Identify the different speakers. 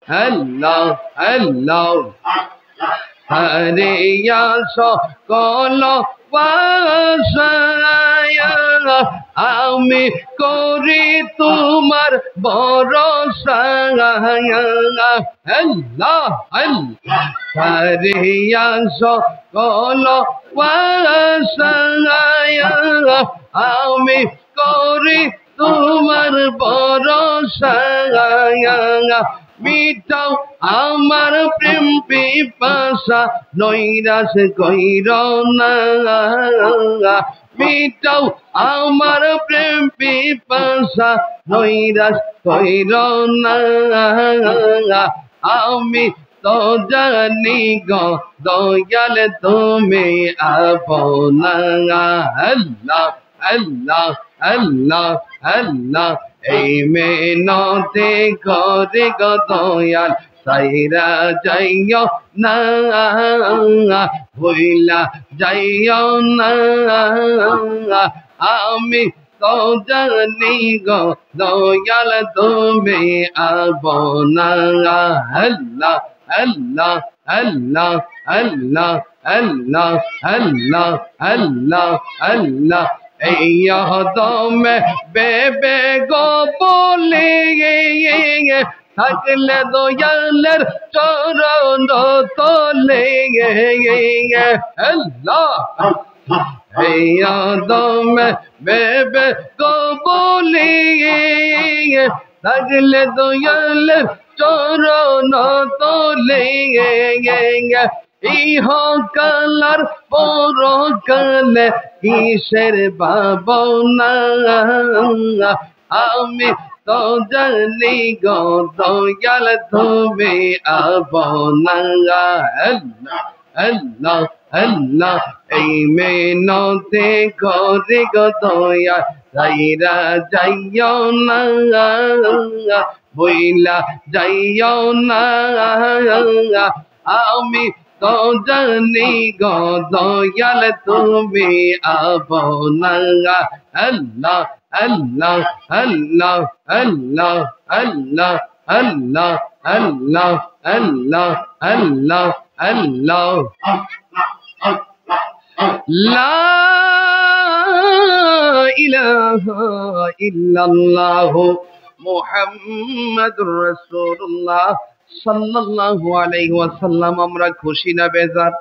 Speaker 1: আল্লাহ আল্লাহ হারিয়া সকল বাসায়া আমি করি তোমার ভরসা আল্লাহ আল্লাহ হারিয়া সকল বাসায়া আমি করি তোমার ভরসা মিটাও আমার প্রেম পিপাসা নৈরাশ কইর না মিটাও আমার প্রেম পিপাসা নৈরাশ কইর না আমি তো জানি গো দয়াল তুমি আপনা আল্লাহ আল্লাহ আল্লাহ আল্লাহ এই মেনতে করে গো দয়াল সাইরা যাইও না ভুইলা যাইও না আমি তো জানি গো দয়াল তুমি আপনা আল্লাহ আল্লাহ আল্লাহ আল্লাহ আল্লাহ আল্লাহ আল্লাহ আল্লাহ এই দমে বেবে গো বলে থাকলে দয়ালের চরণ তলে আল্লাহ এই দমে বেবে গো বলে থাকলে দয়ালের চরণ তলে ইহকালার পরকালে কিসের ভাবনা আমি তো জানি গো দয়াল তুমি আপনা আল্লাহ আল্লাহ আল্লাহ এই মেনতে করে গো দয়াল সাইরা যাইও না বইলা যাইও না আমি তো জানি গো দয়াল তুমি আপনা আল্লাহ আল্লাহ আল্লাহ আল্লাহ আল্লাহ আল্লাহ আল্লাহ আল্লাহ আল্লাহ আল্লাহ লা ইলাহা ইল্লাল্লাহ মুহাম্মাদুর রাসূলুল্লাহ সাল্লাল্লাহু আলাইহি ওয়াসাল্লাম। আমরা খুশি না বেজার?